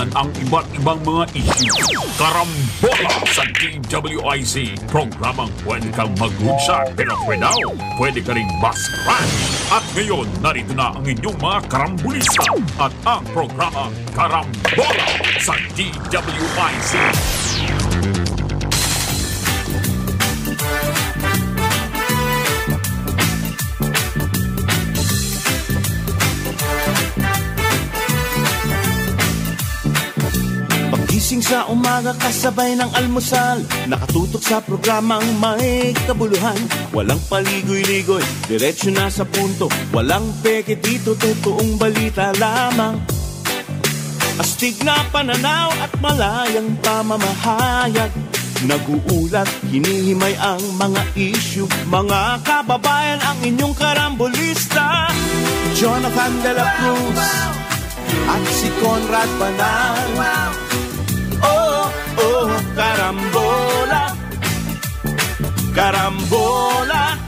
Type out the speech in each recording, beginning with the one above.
pag-usapan ang iba't ibang mga issue. Karambola sa DWIC. Programang pwede kang mag-good pero now, pwede ka rin mas-crash. At ngayon, narito na ang inyong mga karambulista at ang programang Karambola sa DWIC. Gising sa umaga kasabay ng almusal, nakatutok sa programang may kabuluhan. Walang paligoy-ligoy, diretso na sa punto. Walang peke dito, totoong balita lamang. Astig na pananaw at malayang pamamahayag. Naguulat, hinihimay ang mga issue. Mga kababayan, ang inyong karambolista, Jonathan De La Cruz at si Conrad Banal. Oh, karambola, karambola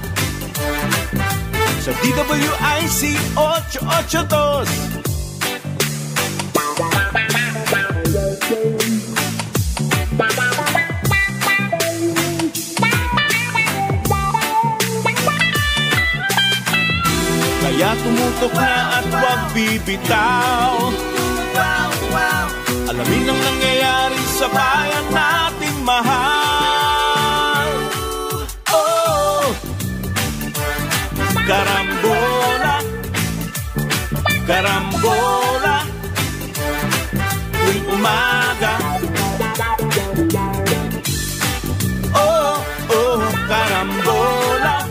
sa DWIC 882. Kaya tumutok na at huwag bibitaw. Alamin ang nangyayari sa bayan nating mahal. Oh, karambola, karambola, tuwing umaga. Oh, karambola,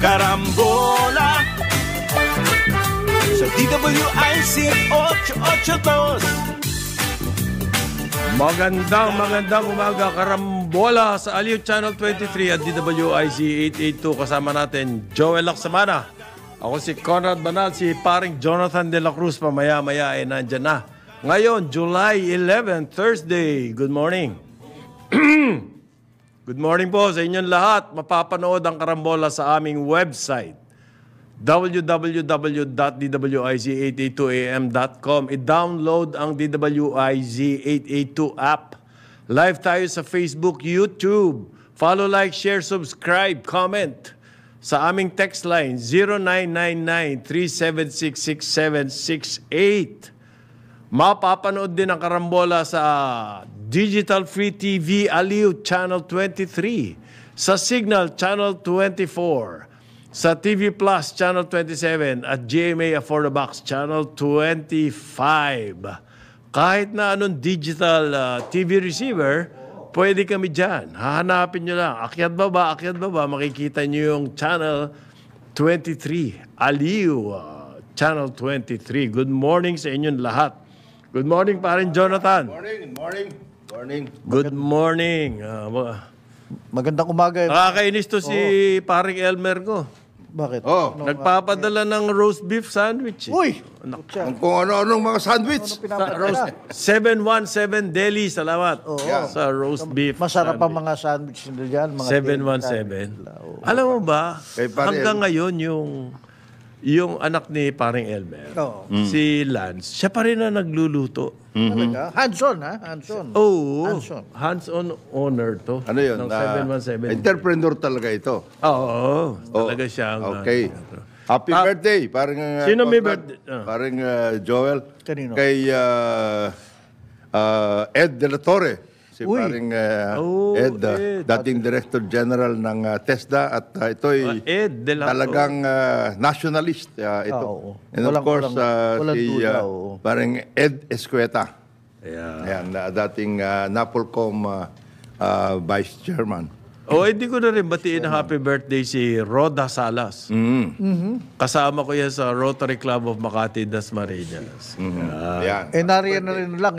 karambola sa DWIC 882. Magandang umaga, karambola sa Aliw Channel 23 at DWIC 882. Kasama natin Joel Lacsamana. Ako si Conrad Banal, si paring Jonathan De La Cruz. Pamaya-maya ay nandyan na. Ngayon, July 11, Thursday. Good morning. Good morning po sa inyong lahat. Mapapanood ang karambola sa aming website, www.dwic882am.com. I-download ang DWIC 882 app. Live tayo sa Facebook, YouTube. Follow, like, share, subscribe, comment. Sa aming text line, 0999-376-6768. Mapapanood din ang karambola sa Digital Free TV Aliw Channel 23. Sa Signal Channel 24. Sa TV Plus Channel 27 at GMA Affordabox Channel 25. Kahit na anong digital TV receiver, pwede kami dyan. Hahanapin nyo lang. Akyat baba, makikita nyo yung Channel 23. Aliw Channel 23. Good morning sa inyong lahat. Good morning, parin Jonathan. Good morning. Magandang umaga. Nakakainis to si paring Elmer ko. Bakit? Nagpapadala ng roast beef sandwich. Uy! Kung ano-anong mga sandwich. 717 Deli, salamat. Sa roast beef. Masarap ang mga sandwich nila dyan. 717. Alam mo ba, hanggang ngayon yung anak ni paring Elmer, si Lance, siya pa rin na nagluluto. Talaga? Hands-on, ha? Hands-on. Oo. Hands-on owner to. Ano yun? Ng 717. Entrepreneur talaga ito. Oo. Talaga siyang... Okay. Happy birthday. Parang, sino may birthday? Parang Joel. Kanino? Kay Ed De La Torre. Si parang Ed, dating Director General ng TESDA. At ito'y Ed De La talagang nationalist. Ito. And of course, si parang Ed Escueta. Ayan, dating NAPOLCOM Vice Chairman. Hindi ko na rin batiin na happy birthday si Roda Salas. Kasama ko yan sa Rotary Club of Makati, Dasmariñas. Yan. Nariyan na rin lang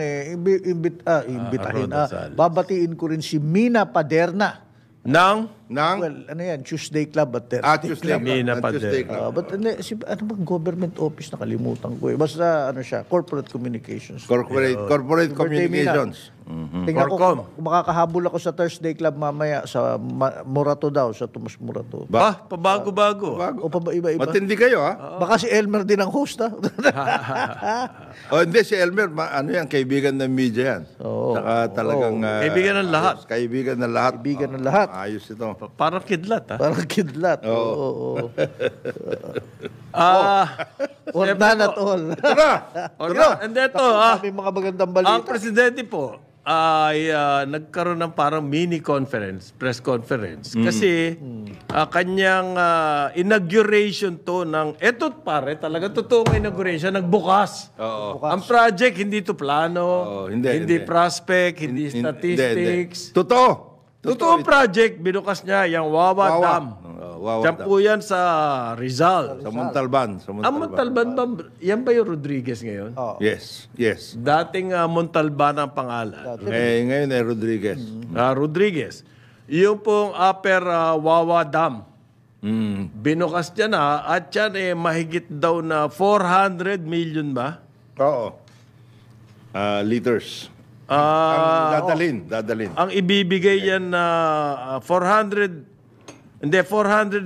imbitahin. Babatiin ko rin si Mina Paderna. Nang Well, ano yan? Tuesday Club at Thursday Tuesday Club. May Club. napadel. Tuesday Club. But ano bang government office? Nakalimutan ko eh. Basta ano siya, corporate communications. Corporate communications. Tingnan ko Corcom. kung makakahabol ako sa Thursday Club mamaya sa Morato daw, sa Tomas Morato. Pabago-bago. O pa ba iba-iba? Matindi kayo, ha? Baka si Elmer din ang host, ha? O hindi, si Elmer, ano yan, kaibigan ng media yan. Saka talagang... Kaibigan ng lahat. Kaibigan ng lahat. Kaibigan ng lahat. Ayos ito. Parang kidlat, ha? Parang kidlat. Oo. Or Siyempre none po. at all. And ito, May mga magandang ang balita. presidente po ay nagkaroon ng parang mini conference, press conference. Kasi kanyang inauguration to ng, eto pare, talaga totoong inauguration, nagbukas. Ang project, hindi to plano, hindi prospect, hindi statistics. Totoo. Totoong project, binukas niya yung Wawa Dam. Wawa Diyan Dam. po yan sa Rizal. Sa Montalban. Ang Montalban ba, yan ba yung Rodriguez ngayon? Yes. Dating Montalban ang pangalan. Ngayon ay Rodriguez. Rodriguez. Yung pong Upper Wawa Dam. Binukas niya na at yan mahigit daw na 400 million ba? Oo. Liters. Dadalhin. Ang ibibigay yan na 400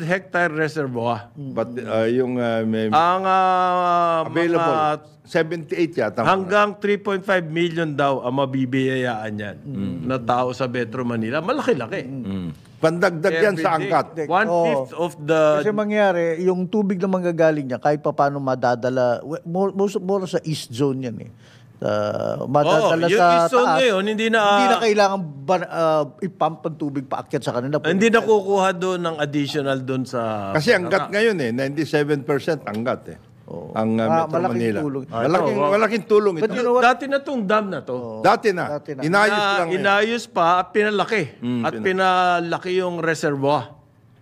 hectare reservoir. But yung may Ang available, mga 78 yata. hanggang 3.5 million daw ang mabibiyayaan yan na tao sa Metro Manila. Malaki-laki. Pandagdag yan sa Every angkat. day. 1/5 of the... Kasi mangyari, yung tubig na manggagaling niya, kahit pa paano madadala, more sa east zone yan eh. Madadala yung sa east zone taas. ngayon, hindi na kailangan ipump ang tubig paakyat sa kanila. hindi na kukuha doon ng additional doon sa... Kasi angkat ngayon 97% angkat ang Metro malaking Manila. tulong. Malaking tulong ito. But you know what? Dati na tong dam na to. Dati na. Inayos lang. Inayos pa at pinalaki. At pinalaki yung reservoir.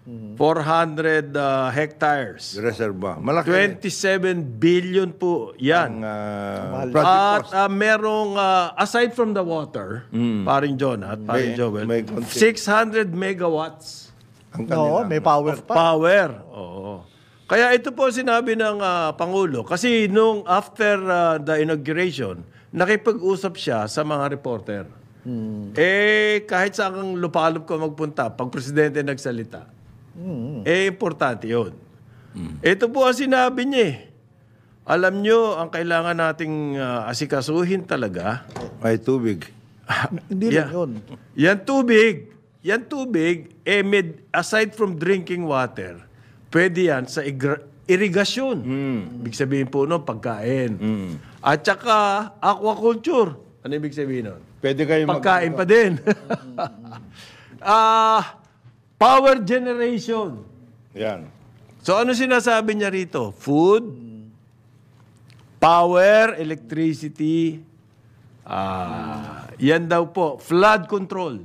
400 hectares. Reserva. Malaki. 27 billion po yan. Project cost. At merong, aside from the water, paring John at paring Joel, may konti. 600 megawatts Ang No, kanila. may power of pa. power. Oo. Kaya ito po sinabi ng Pangulo. Kasi nung after the inauguration, nakipag-usap siya sa mga reporter. Kahit saan kang lupalop ko magpunta, pag presidente nagsalita, importante yun. Ito po ang sinabi niya. Alam nyo, ang kailangan nating asikasuhin talaga, May tubig. Hindi lang yun. Yan tubig, aside from drinking water, pwede yan sa irigasyon. Ibig sabihin po nun, pagkain. At saka, aquaculture. Ano ibig sabihin nun? Pwede kayo Pagkain pa din. Power generation. Yan. So ano sinasabi niya rito? Food, power, electricity, yan daw po. Flood control.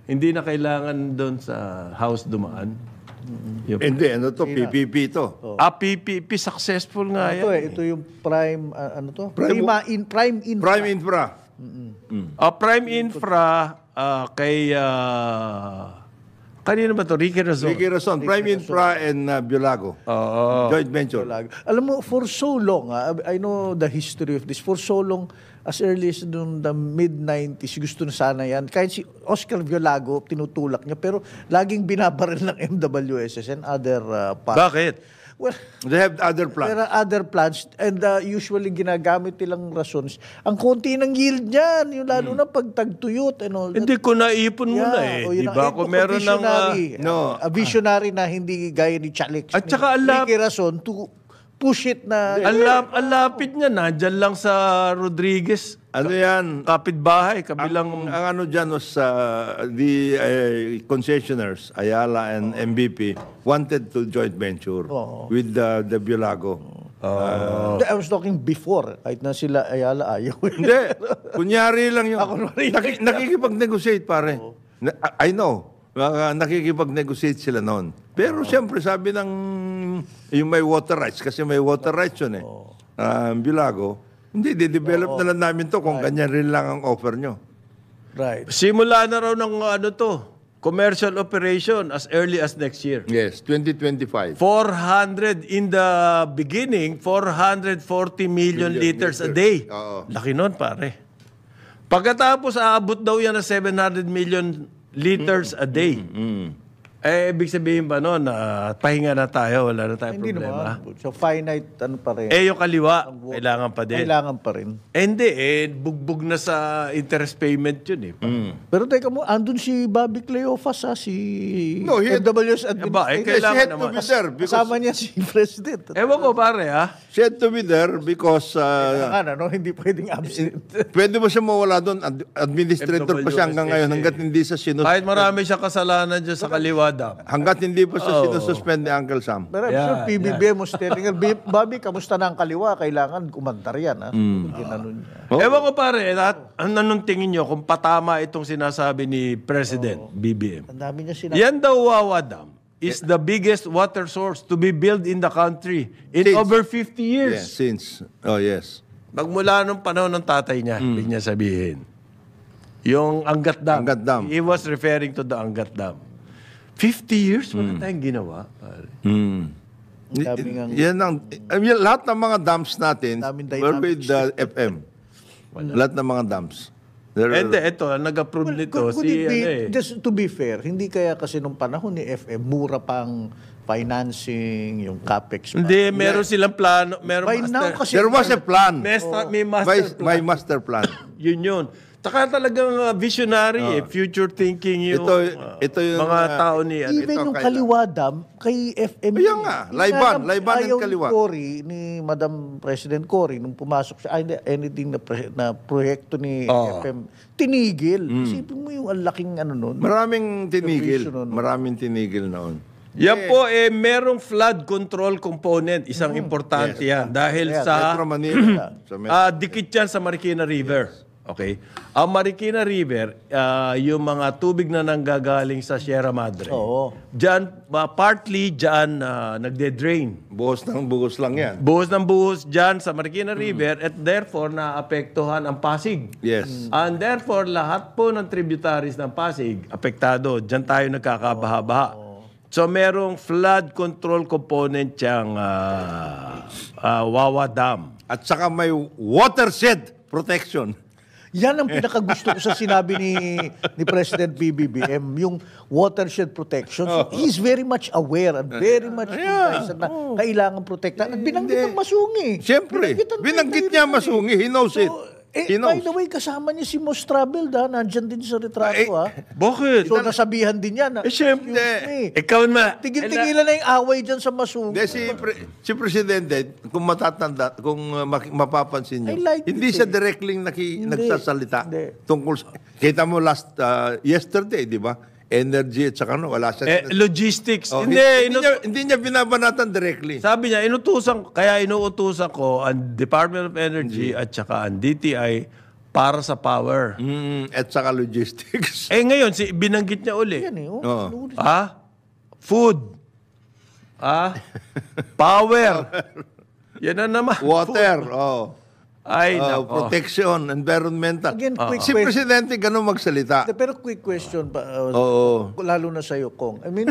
Hindi na kailangan doon sa house dumaan. Hindi, ano to? PPP to. PPP, successful nga Ito yan. ito yung prime, ano to? Prime Prime Infra. Prime Infra. Prime Infra kay... kanino ba to? Ricky Razon. Ricky Razon. Prime Infra and Biolago. Joint venture. Alam mo, for so long, I know the history of this, for so long, as early as noong the mid-90s, gusto na sana yan. Kahit si Oscar Violago, tinutulak niya, pero laging binabaril ng MWSS and other Bakit? Well, They have other plans. there are other plans and usually ginagamit nilang rasons. Ang konti ng yield niyan, yung lalo na pag tagtuyot and all that. Hindi ko naipon muna o Di yun ba? ang- Kung meron ng... a visionary na hindi gaya ni Chalix. At saka Ricky Razon to push it na... ang lapit niya, nandyan lang sa Rodriguez. Ano yan? Kapitbahay, kabilang... Ang ano dyan was the concessionaires, Ayala and MVP, wanted to joint venture with the Biolago. I was talking before, kahit na sila Ayala ayaw. Hindi. Kunyari lang yun. Nakikipag-negotiate, pare. I know. Nakikipag-negotiate sila noon. Pero siyempre, sabi ng yung may water rights, kasi may water rights yun Biolago, hindi, de-develop na lang namin to kung ganyan rin lang ang offer nyo. Right. Simula na raw ng commercial operation as early as next year. Yes, 2025. 400 in the beginning, 440 million liters a day. Oo. Laki nun, pare. Pagkatapos, aabot daw yan na 700 million liters a day. Ibig sabihin ba nun, pahinga na tayo, wala na tayong Hindi problema. naman. So finite, ano pa rin. Yung kaliwa, kailangan pa din. Kailangan pa rin. Hindi, bugbog na sa interest payment yun eh. Pero teka mo, andun si Bobby Cleophas, si No, FWS Aba, Administrator. kailangan He had to naman. be there because Kasama niya si President. Ewan ko pare she had to be there because Ano, hindi pwedeng absent. pwede mo siya mawala doon. Administrator pa siya hanggang ngayon hanggat hindi sa Kahit marami siya kasalanan dyan sa kaliwa dam. hanggat hindi pa siya sinususpend ni Uncle Sam. Pero I'm sure PBBM was telling her, Bobby, kamusta na ang kaliwa? Kailangan kumantar yan. Ha? Ginanon niya. Ewan ko pare, anong tingin nyo kung patama itong sinasabi ni President BBM? Ang dami niya sinabi. Yan daw Wawa Dam is the biggest water source to be built in the country in Since- over 50 years. Yes, since. Oh, yes. Magmula nung panahon ng tatay niya, ibig niya sabihin. Yung Angat Dam. Angat Dam. He was referring to the Angat Dam. 50 years, wala tayong ginawa. Pare. Daming ang- Yan ang, lahat ng mga dams natin Daming were with the FM. Lahat ng mga dams. Hindi, ito, nag-approve nito Could si, it be, ano eh. just to be fair, hindi kaya kasi nung panahon ni FM, mura pang financing, yung capex pa. Hindi, meron silang plano, meron By now master. kasi, There was a plan. May master May plan. master plan. Yun. Taka talagang visionary future thinking yung Ito yung, mga tao ni ano. even ito yung kaya- Kaliwa Dam, kay FM. Ayan nga, Laiban and ayaw Kaliwa. Ni Cory, ni Madam President Cory, nung pumasok siya, anything na proyekto ni FM, tinigil. Isipin mo yung ang laking ano nun. Maraming tinigil. Provision, Maraming tinigil noon. Yan po, merong flood control component. Isang importante yan. Dahil sa Metro Manila. Sa Metro. dikit yan sa Marikina River. Okay? Ang Marikina River, yung mga tubig na nanggagaling sa Sierra Madre. Oo. Diyan, partly diyan nagde-drain. Buhos ng buhos lang yan. Buhos ng buhos diyan sa Marikina River at therefore naapektuhan ang Pasig. Yes. And therefore, lahat po ng tributaries ng Pasig, apektado. Diyan tayo nagkakabaha-baha. So, merong flood control component siyang Wawa Dam. At saka may watershed protection. Yan ang pinakagusto ko sa sinabi ni President BBBM, yung watershed protection. So, he's very much aware and very much advised na kailangan protektahan. At binanggit ang Masungi. Siyempre. Binanggit niya Masungi. He knows it. He By knows. the way, kasama niya si Mos Travel, nandyan din sa retrato. Bakit? So, nasabihan din yan. Siyempre. Ikaw na. Tigil-tigilan na yung away dyan sa Masungi. Hindi, si Presidente, kung matatanda, kung mapapansin niyo, I like hindi it, siya directly nagsasalita Hindi. tungkol sa... Kita mo yesterday, di ba? Energy at saka wala siya. Logistics. Oh, Hindi, hindi niya binabanatan directly. sabi niya, inuutusan ko ang Department of Energy at saka ang DTI para sa power. At saka logistics. Ngayon, binanggit niya uli. Yan eh. Oo. Food. Power. Yan na naman. Water. Oh. Ay, nako. Protection, environmental. Again, quick Si question. Presidente ganun magsalita. Pero quick question pa, Oo. lalo na sa'yo, Kong. I mean,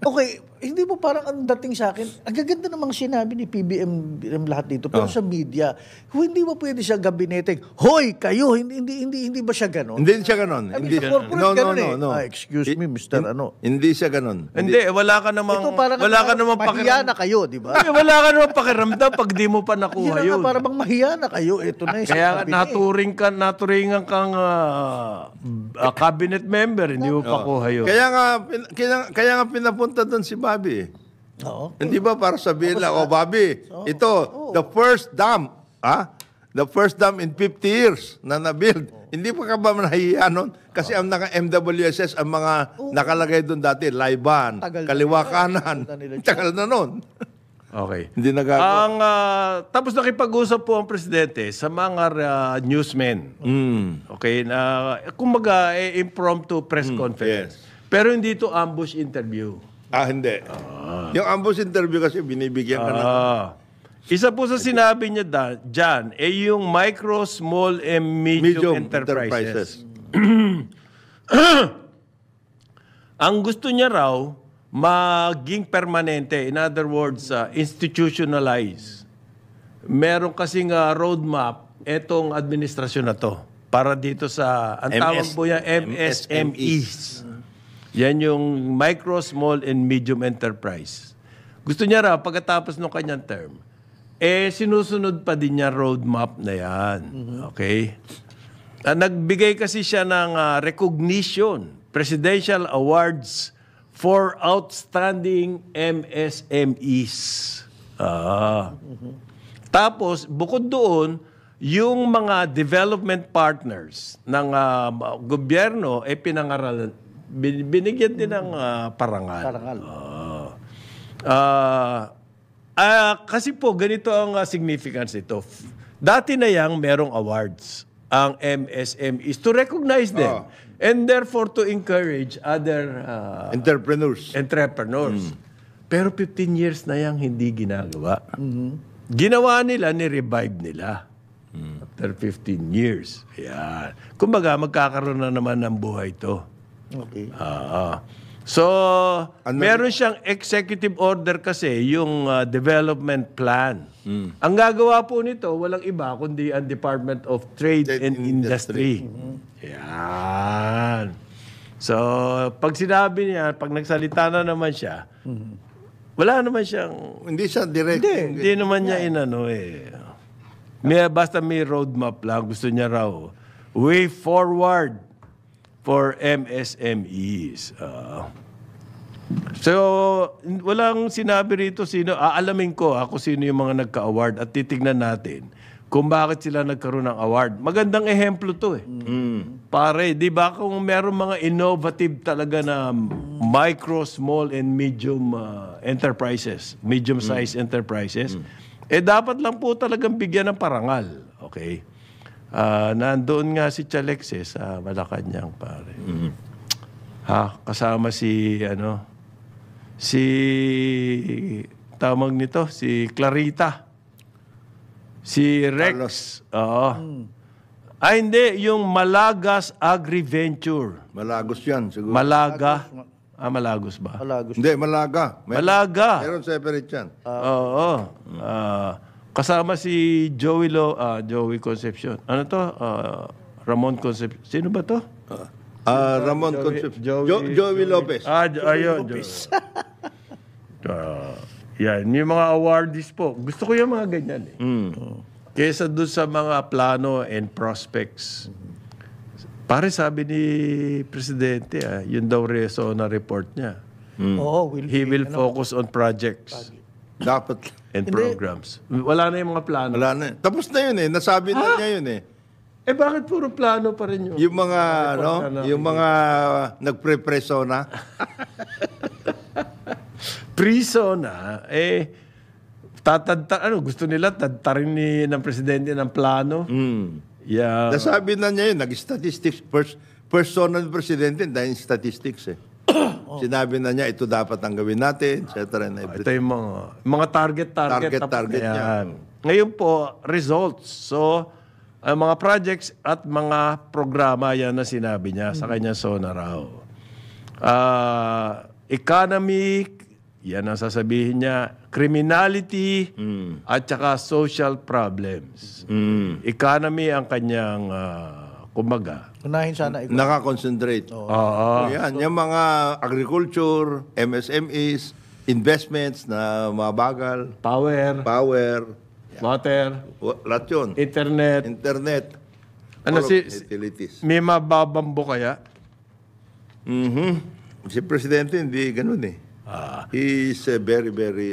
okay, hindi mo parang ang dating sa akin, ang gaganda namang sinabi ni PBM lahat dito, pero sa media, hindi mo pwede siya gabineteng, hoy, kayo, hindi ba siya ganon? Hindi siya ganun. I mean, Hindi sa corporate ganun eh. no. Excuse me, Mr. Ano. Hindi siya ganun. Hindi, wala ka namang, Ito parang wala ka namang mahiya na kayo, di ba? Wala ka namang pakiramdam pag di mo pa nakuha Yan yun. na, parang mahiya na kayo. Ito na yung Kaya sabi niya eh. naturingan kang cabinet member, hindi mo pa kuha yun. Kaya nga pinapunta doon si Bobby. Oo. Hindi ba para sabihin lang, Bobby, ito, the first dam, the first dam in 50 years na na-build. Hindi pa ka ba nahihiya nun? Kasi ang MWSS, ang mga nakalagay doon dati, Laiban, Tagal na Kaliwa nila. Kanan. Tagal na nun. Okay. Hindi nagagawa. Tapos nakipag-usap po ang presidente sa mga newsmen. Okay, na kumbaga impromptu press conference. yes. Pero hindi to ambush interview. Hindi. Yung ambush interview kasi binibigyan ka na. Isa po sa sinabi niya dyan, yung micro, small, and medium enterprises. Ang gusto niya raw, maging permanente. In other words, institutionalize. Meron kasing roadmap etong administrasyon na to para dito sa, ang tawag po yan, MSMEs. Yan yung micro, small, and medium enterprise. Gusto niya raw, pagkatapos ng kanyang term, sinusunod pa din niya roadmap na yan. Okay? Nagbigay kasi siya ng recognition, Presidential Awards for Outstanding MSMEs. Tapos, bukod doon, yung mga development partners ng gobyerno, pinangaralan, binigyan din ng parangal. Kasi po, ganito ang significance nito. Dati na yang merong awards ang MSMEs to recognize them and therefore to encourage other entrepreneurs. Pero 15 years na yang hindi ginagawa. Ginawa nila, ni-revive nila. After 15 years. Ayan. Kumbaga, magkakaroon na naman ng buhay ito. Okay. So, meron siyang executive order kasi, yung development plan. Ang gagawa po nito, walang iba, kundi ang Department of Trade and Industry. Yan. So, pag sinabi niya, pag nagsalita na naman siya, wala naman siyang... Hindi siya direct. Hindi naman niya inano basta may roadmap lang. Gusto niya raw, way forward for MSMEs. So, walang sinabi rito sino. Aalamin ko ako sino yung mga nagka-award at titignan natin kung bakit sila nagkaroon ng award. Magandang ehemplo to Pare, di ba kung meron mga innovative talaga na micro, small, and medium enterprises, medium-sized enterprises, dapat lang po talagang bigyan ng parangal. Okay? Nandoon nga si Chalexes sa Malacanang, pare. Kasama si tawag nito, si Clarita. Si Rex. Hindi, yung Malagas Agri-Venture. Malagos yan, siguro. Malaga. Malagos ba? Malagos. Hindi, Malaga. Malaga. Meron separate yan. Kasama si Joey Concepcion. Ano to? Ramon Concepcion. Sino ba to? Ramon Concepcion. Joey Lopez. Ayun. Yan. Yung mga awardees po. Gusto ko yung mga ganyan Kesa doon sa mga plano and prospects. Pare, sabi ni Presidente, yun daw na report niya. He will focus on projects. Dapat. And programs. Wala na yung mga plano. Wala na. Tapos na yun Nasabi na niya yun bakit puro plano pa rin yun? Yung mga, yung mga nagpre-preso na. Priso na, gusto nila tadtarin ng Presidente ng plano. Yeah. Nasabi na niya yun, nag-statistics, personal Presidente dahil statistics Sinabi na niya, ito dapat ang gawin natin, etc. Ito yung mga target niya. Ngayon po, results. So, ang mga projects at mga programa yan na sinabi niya sa kanya raw. Economy, yan ang sasabihin niya, criminality, at saka social problems. Economy ang kanyang, kumbaga. Unahin sana ikaw. Nakakonsentrate. Yan, yung mga agriculture, MSMEs, investments na mabagal. Power. Water. Lahat yun. Internet. Utilities. May mababambo kaya? Si Presidente hindi ganun He's very, very,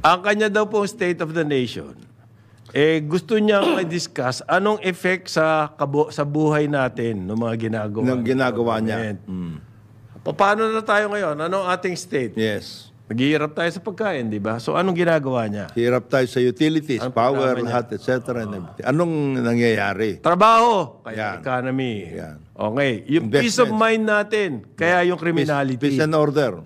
Ang kanya daw po State of the Nation, gusto niya i-discuss anong effect sa buhay natin ng mga ginagawa niya. Paano na tayo ngayon? Anong ating state? Yes. Naghihirap tayo sa pagkain, di ba? So, anong ginagawa niya? Hirap tayo sa utilities, power, lahat, etc. Anong nangyayari? Trabaho, kaya economy. Yan. Okay. Yung peace of mind natin, kaya yung criminality. Peace and order.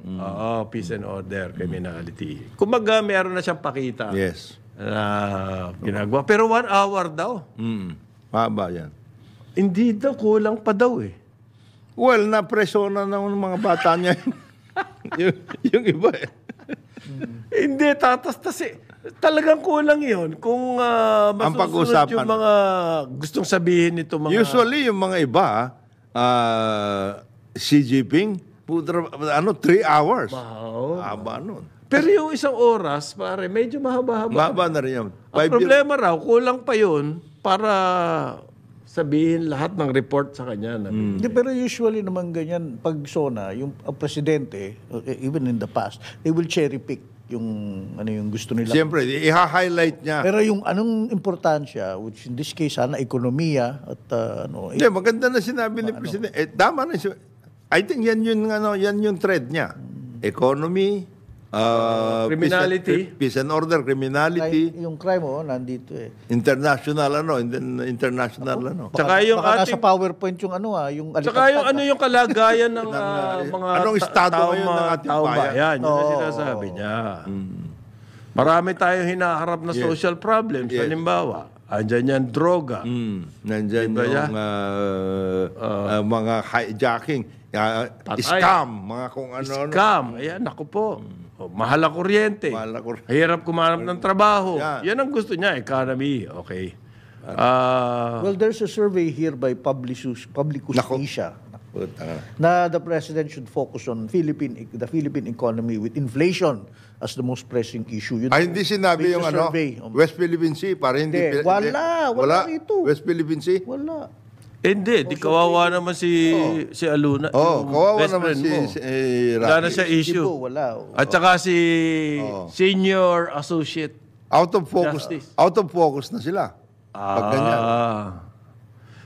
Peace and order, criminality. Kumbaga, meron na siyang pakita. Yes. Na ginagawa. Pero 1 hour daw. Haba yan. Hindi daw, kulang pa daw Well, napreso na ng mga bata niya. yung iba eh. Hindi, tatas-tas eh. Talagang kulang yun. Kung masusunod pag-usapan. yung mga gustong sabihin nito mga... Usually, yung mga iba, Xi Jinping, 3 hours. Wow. Haba nun. Pero yung isang oras, pare, medyo mahaba-haba. Mahaba na rin yun. Ang problema raw, kulang pa yun para sabihin lahat ng report sa kanya. Hindi, pero usually naman ganyan, pag SONA, yung ang presidente, even in the past, they will cherry pick yung yung gusto nila. Siyempre, i-highlight niya. Pero yung anong importansya, which in this case, sana ekonomiya at Hindi, maganda na sinabi ni President. Tama na siya. I think yan yung thread niya. Economy, criminality. Peace and order, criminality, yung crime, nandito eh. international Tsaka yung Baka ating... nasa PowerPoint yung yung Tsaka yung yung kalagayan ng mga anong estado ngayon ng ating taong bayan? bayan. Yun ang sinasabi niya. Marami tayong hinaharap na social problems. Halimbawa, andyan yan droga. Nandyan Diba yung mga hijacking, scam, mga kung ano. Scam. Ayan, naku po. Mahal ang kuryente. Mahal ang kuryente. Hirap kumanap ng trabaho. Yan. Yan ang gusto niya, economy. Okay. Well, there's a survey here by Publicus Asia na the president should focus on the Philippine economy with inflation as the most pressing issue. Hindi sinabi yung survey. West Philippine Sea, para hindi. Wala ito. West Philippine Sea? Wala. Hindi, di kawawa naman si Aluna. yung Kawawa best naman friend mo. si Wala na Rocky. siya issue. Wala. At saka si senior associate. Out of focus. Justice. Out of focus na sila. Pag ganyan.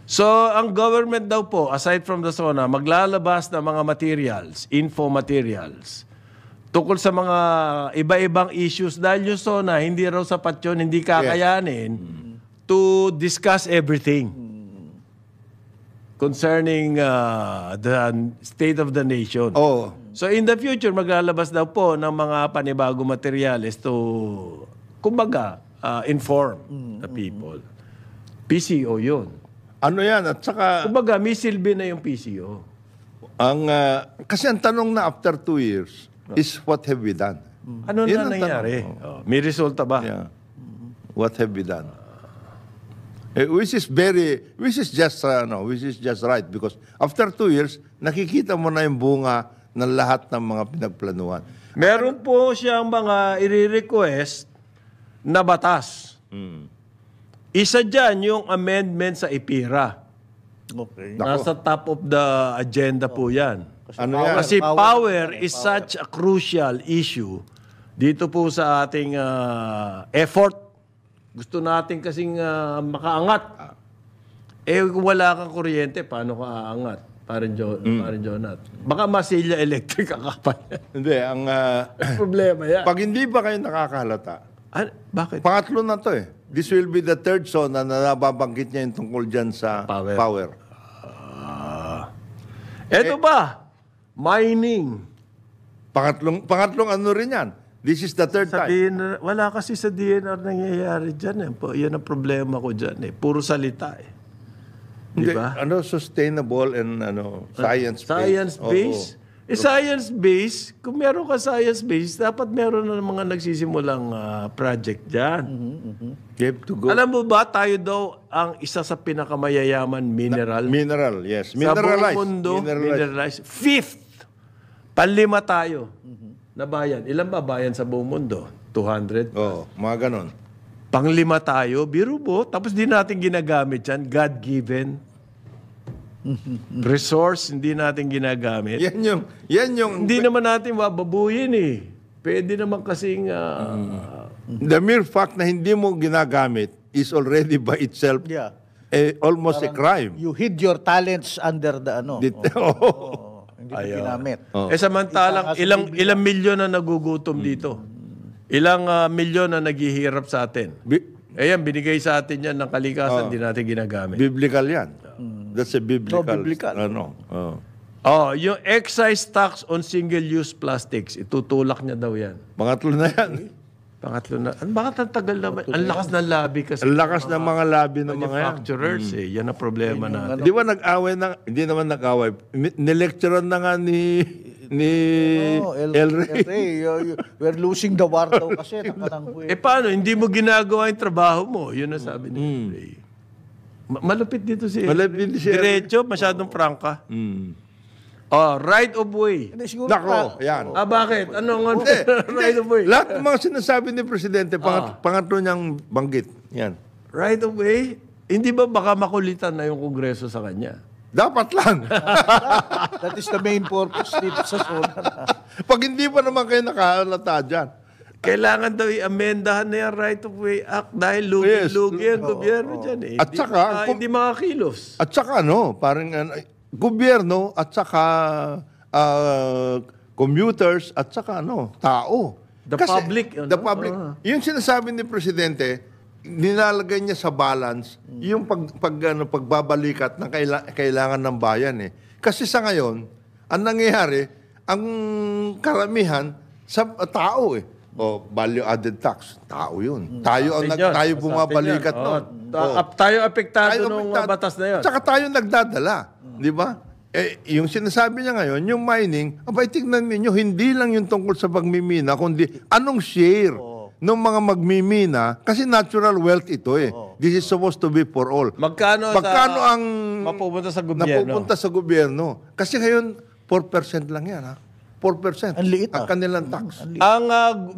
So, ang government daw po, aside from the SONA, maglalabas ng mga materials, info materials, tungkol sa mga iba-ibang issues. Dahil yung SONA, hindi raw sapat yun, hindi kakayanin to discuss everything concerning the state of the nation. So, in the future, maglalabas daw po ng mga panibago materials to, kumbaga, inform the people. PCO yun. Ano yan? At saka, Kumbaga, may silbi na yung PCO. kasi ang tanong na after 2 years is what have we done? Ano Yun na ang nangyari? May resulta ba? Yeah. What have we done? Which is just right because after 2 years, nakikita mo na yung bunga ng lahat ng mga pinagplanuhan. Meron po siyang mga i-request na batas. Isa dyan yung amendment sa IPIRA. Okay. Nasa top of the agenda po yan. Ano yan? Kasi power is such a crucial issue dito po sa ating effort. Gusto natin kasing makaangat. Kung wala kang kuryente, paano ka aangat? Parang Jonat. Baka masilya electric ang kapal. Hindi, ang Problema yan. pag hindi pa kayo nakakahalata, Bakit? pangatlo na to eh. This will be the third SONA na nababanggit niya yung tungkol dyan sa power. Eto ba? Mining. Pangatlong ano rin yan. This is the third time. Wala kasi sa DNR nangyayari dyan. Yan ang problema ko dyan. Puro salita. Di ba? Sustainable and science-based. Science-based? Science-based, kung meron ka science-based, dapat meron na mga nagsisimulang project dyan. You have to go. Alam mo ba, tayo daw ang isa sa pinakamayayaman mineral. Mineral, yes. Sa buong Mineralized. mundo, mineralized. Fifth, panlima tayo na bayan. Ilan ba bayan sa buong mundo? 200? Mga ganon. Panglima tayo, biro mo, tapos di natin ginagamit yan, God-given. Resource, hindi natin ginagamit. Yan yung Hindi naman natin mababuyin eh. Pwede naman kasing... the mere fact na hindi mo ginagamit is already by itself almost a crime. You hid your talents under the hindi mo ginamit. samantalang ilang milyon na nagugutom dito. Ilang milyon na naghihirap sa atin. Ayan, binigay sa atin yan ng kalikasan, hindi natin ginagamit. Biblical yan. That's a biblical. biblical. Yung excise tax on single-use plastics, itutulak niya daw yan. Pangatlo na yan. Pangatlo na. Bakit ang tagal naman? Ang lakas ng labi kasi. Ang lakas ng mga labi ng mga yan. Manufacturers eh. Yan ang problema natin. Di ba nag-away na, hindi naman nag-away. Nilecturean na nga ni El Rey. We're losing the war daw kasi. Nakatangko eh. Paano? Hindi mo ginagawa yung trabaho mo. Yun ang sabi ni El Rey. Malupit dito si Malupit si El Rey. Diretso, masyadong prangka. Right of way. Hindi, siguro Nako, yan. Bakit? Anong right of way? Lahat ng mga sinasabi ni Presidente, pangatlo niyang banggit. Yan. Right of way? Hindi ba baka makulitan na yung Kongreso sa kanya? Dapat lang. That is the main purpose dito sa zona. Pag hindi pa naman kayo nakahalata dyan. Kailangan daw i-amendahan na yung Right of Way Act dahil lugi-lugi ang gobyerno dyan eh. At saka, hindi makakilos. At saka parang gobyerno at saka commuters at saka tao. The public. The public. Yung sinasabi ni Presidente, nilalagay niya sa balance yung pagbabalikat ng kailangan ng bayan eh. Kasi sa ngayon, ang nangyayari, ang karamihan sa tao eh. Value added tax, tao yun. Tayo bumabalikat noon. Tayo apektado nung batas na yun. Tsaka tayo nagdadala. Di ba? Yung sinasabi niya ngayon, yung mining, tignan ninyo, hindi lang yung tungkol sa pagmimina, kundi anong share ng mga magmimina, kasi natural wealth ito eh. This is supposed to be for all. Magkano ang mapupunta sa gobyerno? Kasi ngayon, 4% lang yan, ha? 4%. Ang liit, ang kanilang tax.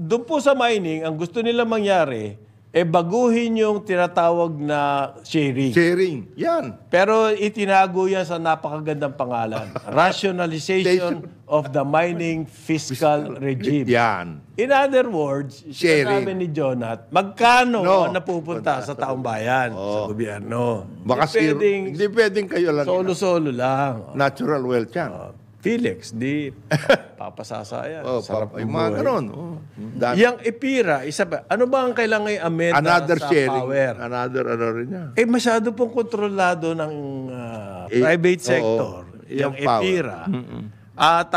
Doon po sa mining, ang gusto nila mangyari, baguhin yung tinatawag na sharing. Sharing. Yan. Pero itinago yan sa napakagandang pangalan. Rationalization of the mining fiscal regime. Yan. In other words, sharing. sinasabi ni Jonat, magkano ang napupunta sa taong bayan, sa gobyerno. Hindi pwedeng kayo lang. Solo-solo lang. Natural wealth yan. Felix, di papasasa yan. Sarap ng mga buhay. ganon. Yang EPIRA, isa pa, ano ba ang kailangan i-amenda Another sa sharing. power? Another rin yan. Masyado pong kontrolado ng private sector. Yung power. EPIRA. At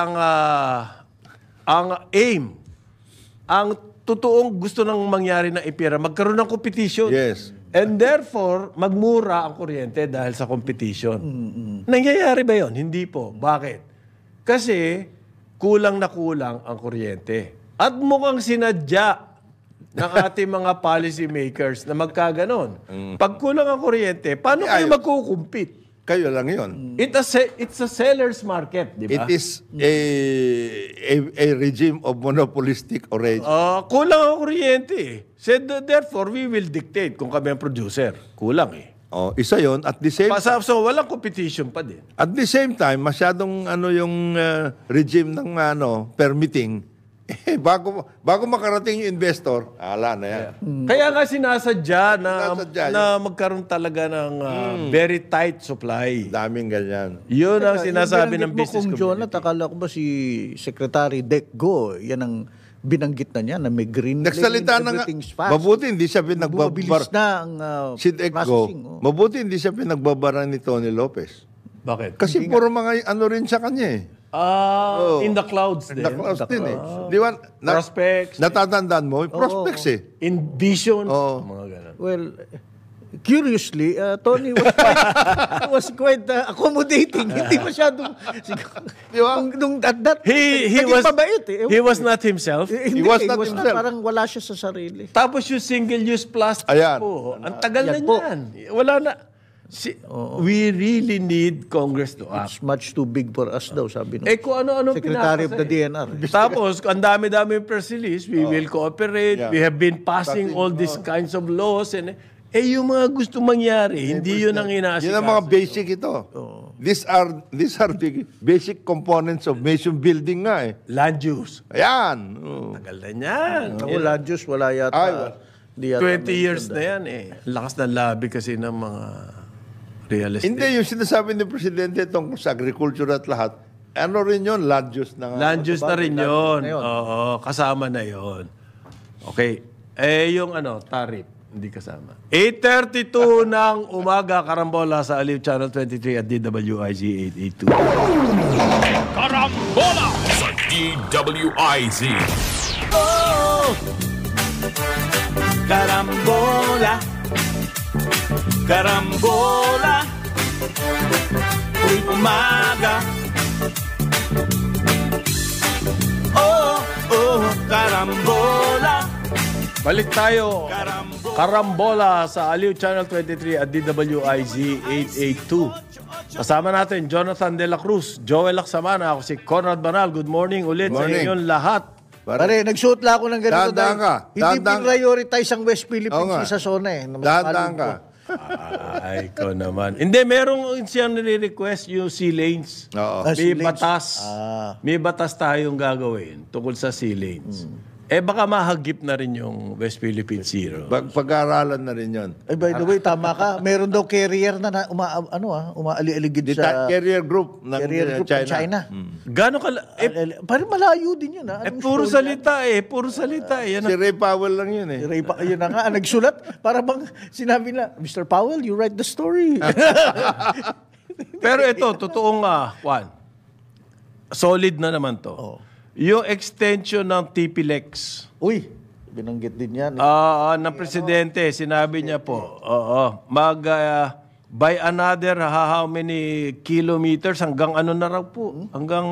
ang aim, ang totoong gusto nang mangyari ng EPIRA, magkaroon ng competition. Yes. And therefore, magmura ang kuryente dahil sa competition. Nangyayari ba yon? Hindi po. Bakit? Kasi kulang na kulang ang kuryente. At mukhang sinadya ng ating mga policy makers na magkaganon. Pag kulang ang kuryente, paano kayo magkukumpit? Kayo lang yun. It's a seller's market, di ba? It is a regime of monopolistic origin. Kulang ang kuryente. So, therefore, we will dictate kung kami ang producer. Kulang eh. Isa yon at the same So, walang competition pa din. At the same time, masyadong yung regime ng permitting, bago makarating yung investor, ala na yan. Kaya nga sinasadya na magkaroon talaga ng very tight supply. Daming ganyan. Yun ang sinasabi ng business community. Jonat, akala ko ba si Secretary Dec Go, yan ang binanggit na niya na may green lane, nagsalita na nga, mabuti hindi siya Bumibilis na ang si Dec Go, mabuti hindi siya pinagbabara ni Tony Lopez. Bakit? Kasi puro mga rin sa kanya eh. In the clouds din. In the clouds din eh. Di ba? Prospects. Natatandaan mo? Prospects eh. In vision. Mga ganun. Well, curiously, Tony was quite accommodating. Hindi masyadong he was not himself. He was not himself. Parang wala siya sa sarili. Tapos yung single-use plastic po. Ang tagal na niyan. Wala na. We really need Congress to act. It's much too big for us daw, sabi nung Kung ano-ano Secretary of the DNR. Tapos, ang dami-dami press release, we will cooperate, we have been passing all these kinds of laws, and yung mga gusto mangyari, hindi yun ang inaasikaso. Yun ang mga basic ito. These are the basic components of nation building nga eh. Land use. Ayan. Tagal na yan. Wala Diyos, wala yata. 20 years na yan eh. Lakas ng lobby kasi ng mga real estate. Hindi, yung sinasabi ni Presidente tungkol sa agriculture at lahat, ano rin yun? Land use na nga. Land use na rin yun. Oo, kasama na yun. Okay. Yung tariff, hindi kasama. 8:32 ng umaga, Karambola sa Aliw Channel 23 at DWIZ 882. Karambola sa DWIZ. Karambola, karambola, tuwing umaga. Oh, oh, karambola. Balik tayo. Karambola sa Aliw Channel 23 at DWIZ 882. Kasama natin Jonathan De La Cruz, Joel Laksamana, ako si Conrad Banal. Good morning ulit sa Morning. inyong lahat. Pare, nagsuot lang ako ng ganito. Dahan-dahan ka. Hindi Dahan-dahan. prioritize ang West Oo Philippines nga. sa zona eh. Dahan-dahan ka. Ay, ikaw naman. Hindi, merong siyang nire-request yung sea lanes. Oo. Ah, May sea lanes. batas. Ah. May batas tayong gagawin tungkol sa sea lanes. Eh baka mahagip na rin yung West Philippine Sea. Pag-aaralan na rin yun. Ay, by the way, tama ka. Meron daw carrier na umaali-aligid sa Carrier group ng carrier group China. ng China. Gano'n Parang malayo din yun. puro salita eh. Puro salita eh. Yan Si Ray Powell lang yun eh. Yun na nga, nagsulat. Para bang sinabi na, Mr. Powell, you write the story. Pero ito, totoong Juan. Solid na naman to. Yung extension ng TPLEX. Uy, binanggit din yan. Ng presidente, sinabi niya po, by another how many kilometers, hanggang ano na raw po, hanggang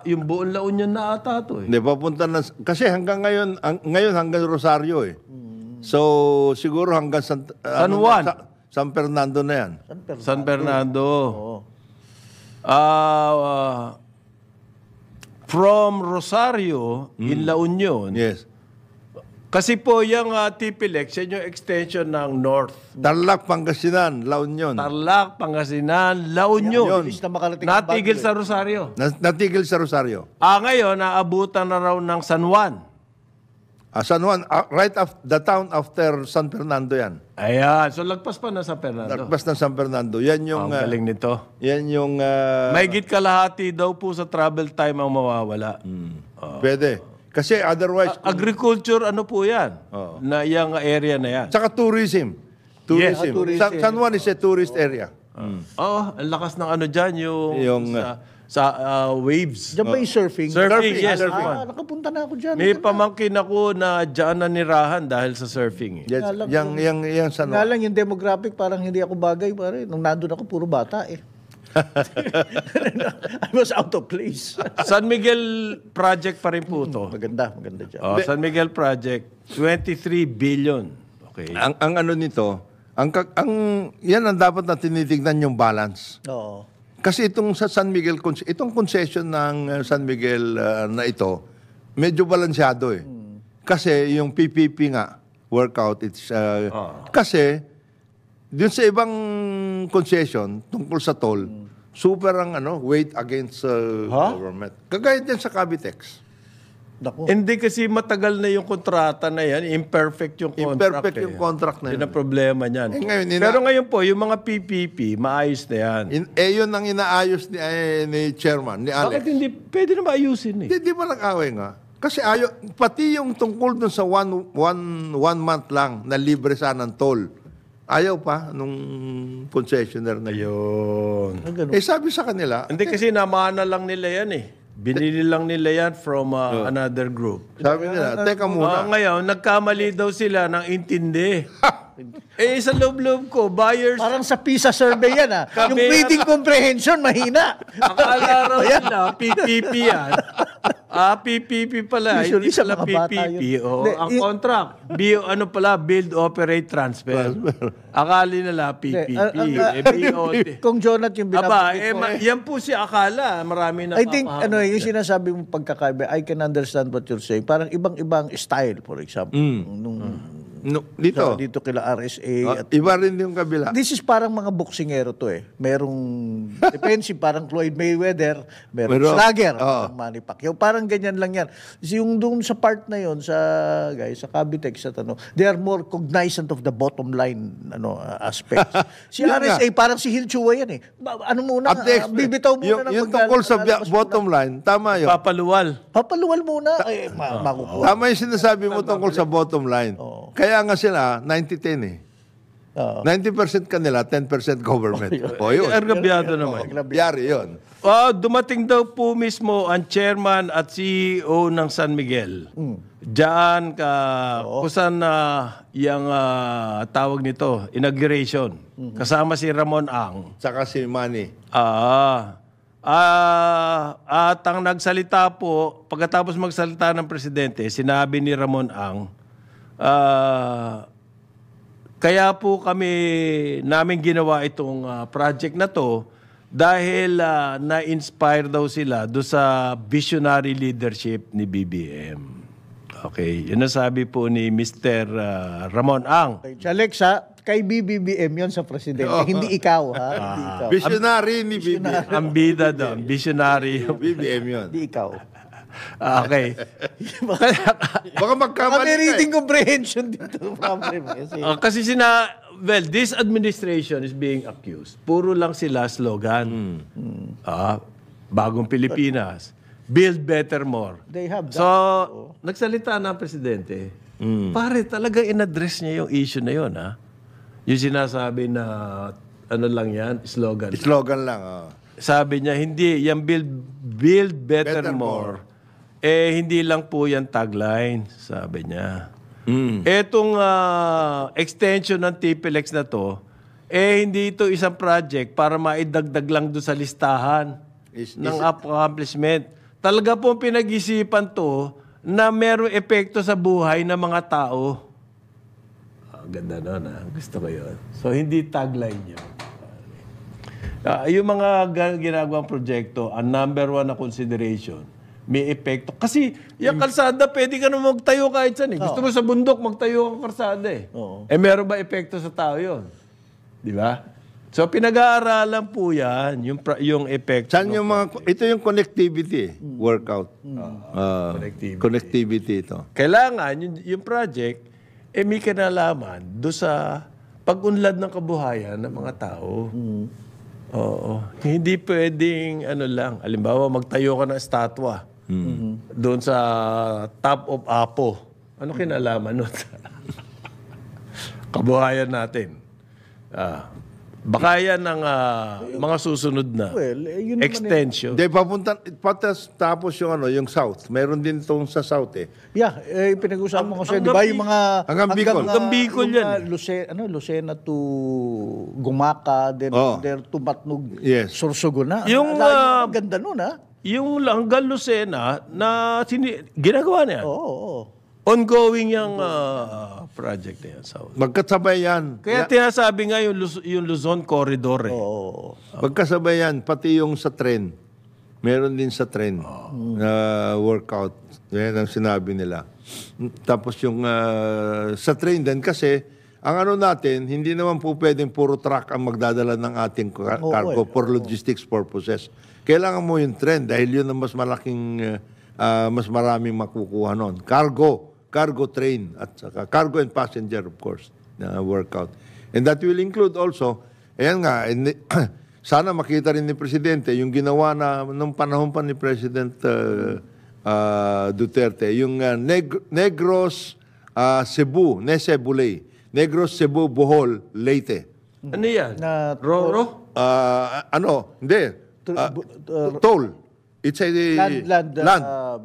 yung buong La Union na ata to eh. Hindi, papunta na. Kasi hanggang ngayon hanggang Rosario eh. So, siguro hanggang San Juan. San Fernando na yan. San Fernando. From Rosario in La Union, Yes. kasi po yung TPLEX, yan yung extension ng North. Tarlac, Pangasinan, La Union. Tarlac, Pangasinan, La Union. Bilis na makarating ang Natigil Baguio sa Rosario. Natigil sa Rosario. Ngayon, naabutan na raw ng San Juan. San Juan, right the town after San Fernando yan. Ayan. So, lagpas pa na sa Fernando. Lagpas ng San Fernando. Yan yung... Ang galing nito. yan yung... Mahigit kalahati daw po sa travel time ang mawawala. pwede. Kasi otherwise... Agriculture, ano po yan? Na yung area na yan. Tsaka tourism. Tourism. tourism. San Juan is a tourist area. Oo, ang lakas ng ano dyan, Yung, sa waves. Diyan ba yung surfing? Surfing, yes. Nakapunta na ako dyan. May pamangkin ako na dyan nanirahan dahil sa surfing. Eh. Yes, yung San Nga Juan. lang yung demographic, parang hindi ako bagay. Pare. Nung nandun ako, puro bata eh. I was out of place. San Miguel Project pa rin po ito. Maganda dyan. San Miguel Project, 23 billion. Okay. Ang ano nito, yan ang dapat na tinitignan yung balance. Oo. Kasi itong sa San Miguel, itong concession ng San Miguel na ito, medyo balansyado eh. Kasi yung PPP nga, workout, it's... Kasi, dun sa ibang concession, tungkol sa toll, super ang weight against government. Kagaya din sa Cavitex. Naku. Hindi kasi matagal na yung kontrata na yan. Imperfect yung contract. Imperfect yung contract na yun. yun. Ang problema niyan. Ngayon, Pero ngayon po, yung mga PPP, maayos na yan. Yun ang inaayos ni Chairman, ni Alex. Bakit hindi? Pwede na maayusin eh. Hindi ba nag-away nga? Kasi pati yung tungkol dun sa one month lang na libre sana ng toll, ayaw pa nung concessionaire na yun. Ayun. Sabi sa kanila, Hindi kasi namana lang nila yan eh. Binili lang nila yan from another group. sabi nila, teka muna. Ngayon, nagkamali daw sila ng intindi. Sa loob-loob ko, buyers, Parang sa PISA survey yan ah. Yung Kami- reading comprehension, mahina. akala raw nila, PPP yan. PPP pala. Usually Hindi sa pala mga bata PPP. yun. Oo, Hindi, ang contract. Build, Operate, Transfer. Akala nila PPP. BOT. Kung Jonat yung binabanggit mo. Yan po si akala. Marami na I think, yung sinasabi mong pagkakaiba, I can understand what you're saying. Parang ibang-ibang style, for example. Dito kila RSA. At Iba rin yung kabila. this is parang mga boksingero to eh. Merong defensive, parang Floyd Mayweather, merong Pero- slugger, Oo. parang Manny Pacquiao. Parang ganyan lang yan. Yung doon sa part na yon sa Cavitex, they are more cognizant of the bottom line aspects. Si Yun RSA, parang si Hil Chua yan eh. Bibitaw muna ng yung tungkol sa bottom line, tama yun. Papaluwal. muna, makukuha. Tama yung sinasabi mo tungkol sa bottom line. Kaya nga sila, 90-10 eh. Oo. 90% kanila, 10% government. O yun. Ergabyado naman. Yari yun. Dumating daw po mismo ang chairman at CEO ng San Miguel. Diyan kung saan yung tawag nito, inauguration. Kasama si Ramon Ang. Saka si Manny. At ang nagsalita po, pagkatapos magsalita ng presidente, sinabi ni Ramon Ang, kaya po namin ginawa itong project na to dahil na-inspire daw sila do sa visionary leadership ni BBM. Okay, yun ang sabi po ni Mr. Ramon Ang. Alex, kay BBM yon sa presidente. Hindi ikaw, ha? Hindi ikaw. Visionary ni BBM. Ang bida doon, visionary. BBM yun. Hindi ikaw. Okay. Baka magkamali May reading comprehension dito. Kasi this administration is being accused. Puro lang sila slogan. Bagong Pilipinas. Build better more. They have that. So, nagsalita na ang presidente. Pare, talaga in-address niya yung issue na yun, ha? Yung sinasabi na, ano lang yan, slogan. Slogan lang, Sabi niya, hindi, yung build better more. Hindi lang po yan tagline, sabi niya. Etong extension ng TPLEX na to, hindi ito isang project para maidagdag lang doon sa listahan ng accomplishment. Talaga po pinag-isipan to na merong epekto sa buhay ng mga tao. Ganda nun, gusto ko yun. So, hindi tagline yun. Yung mga ginagawang proyekto, ang number one na consideration, may epekto. Kasi yung kalsada, pwede ka na magtayo kahit saan. Gusto mo sa bundok, magtayo ang kalsada eh. Meron ba epekto sa tao yun? Di ba? So, pinag-aaralan po yan, yung epekto. Saan yung ito yung connectivity, workout. Connectivity ito. Kailangan, yung project, may kinalaman do sa pag-unlad ng kabuhayan ng mga tao. Oo. Hindi pwedeng, halimbawa, magtayo ka ng estatwa doon sa top of Apo. Ano kinalaman nun? Kabuhayan natin. Baka yan ang mga susunod na extension. Hindi, tapos yung South. Meron din itong sa South eh. Yeah, pinag-usapan ko siya. Di ba yung mga... Hanggang Bicol. Hanggang Bicol yan. Lucena to Gumaka, then there to Matnog, Sorsogon na. Yung ganda nun, ha? Yung hanggang Lucena na ginagawa niya. Oo. Ongoing yung project na yan. Magkasabay yan. Kaya tinasabi nga yung Luzon Corridor eh. Magkasabay yan, pati yung sa tren. Meron din sa tren workout. Yan ang sinabi nila. Tapos yung sa train din kasi, ang natin, hindi naman po pwedeng puro truck ang magdadala ng ating cargo for logistics purposes. Kailangan mo yung tren dahil yun ang mas malaking, mas maraming makukuha nun. Cargo train at saka cargo and passenger of course na workout. And that will include also, ayan nga, sana makita rin ni Presidente yung ginawa na nung panahon pa ni President Duterte, yung Negros Cebu, Nesebulay, Negros Cebu, Bohol, Leyte. Ano yan? Roro? Hindi. Toll. It's a land.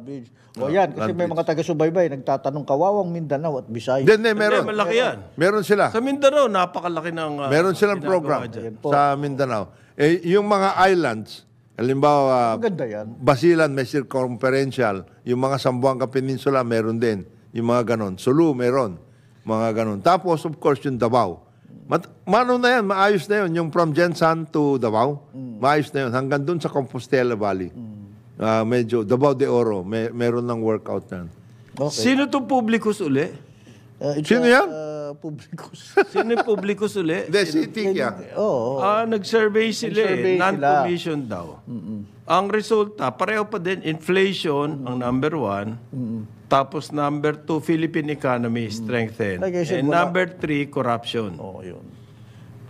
Bridge. Yan, kasi may mga taga-subaybay, nagtatanong kawawang Mindanao at Visayas. Hindi, meron. Malaki yan. Meron sila. Sa Mindanao, napakalaki ng... meron silang program sa Mindanao. Yung mga islands, halimbawa, maganda yan. Basilan, may circumferential. Yung mga Zamboanga Peninsula, meron din. Yung mga ganon. Sulu, meron. Mga ganon. Tapos, of course, yung Davao. Mano na yan, maayos na yun. Yung from Jensan to Davao, maayos na yun. Hanggang dun sa Compostela Valley. Medyo, Davao de Oro, meron ng workout yan. Okay. Sino itong publicus uli? Sino yan? Publicus. Sino yung publicus uli? The city yan. Oo. Nag-survey sila non-commission daw. Ang resulta, pareho pa din, inflation ang number 1. Tapos number 2, Philippine economy strengthen. Like I said, and number 3, corruption. Oo, yun.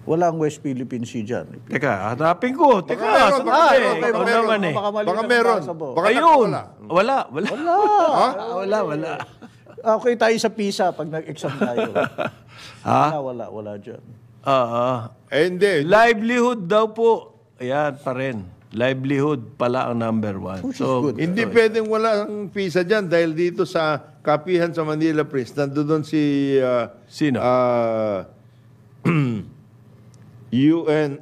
Wala ang West Philippine Sea dyan. Teka, hanapin ko. Teka, meron, baka meron. Baka ayun. wala. Wala. Okay tayo sa PISA pag nag-exam tayo. Wala dyan. Hindi. Livelihood daw po. Ayan pa rin. Livelihood pala ang number 1. So, good. Hindi pwedeng walang visa dyan dahil dito sa kapihan sa Manila Prince, nandoon si Sino? UN,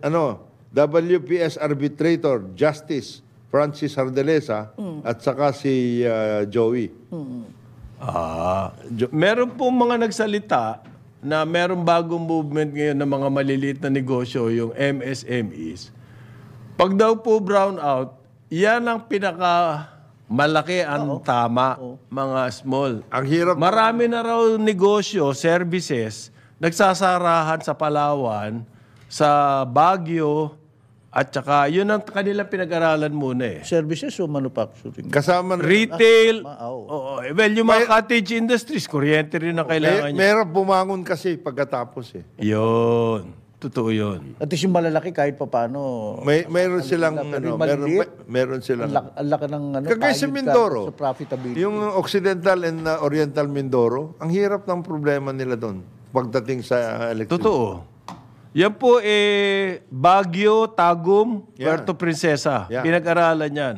WPS Arbitrator Justice Francis Hardelesa at saka si Joey. Meron po mga nagsalita na meron bagong movement ngayon ng mga maliliit na negosyo, yung MSMEs. Pag daw po brown out, yan ang malaki ang tama, mga small. Ang hirap. Marami na raw negosyo, services, nagsasarahan sa Palawan, sa Baguio, at saka yun ang kanilang pinag-aralan muna eh. Services o manufacturing? Kasama na. Retail, well, yung mga cottage industries, kuryente rin ang kailangan niya. Meron bumangon kasi pagkatapos eh. Yun. Totoo yun. At least yung malalaki kahit pa paano. Meron silang meron silang Ang laki ng kagaya sa payod Mindoro. sa profitability. Yung Occidental and Oriental Mindoro, ang hirap ng problema nila doon pagdating sa electricity. Totoo. Yan po Baguio, Tagum, Puerto Princesa. Yeah. Pinag-aralan yan.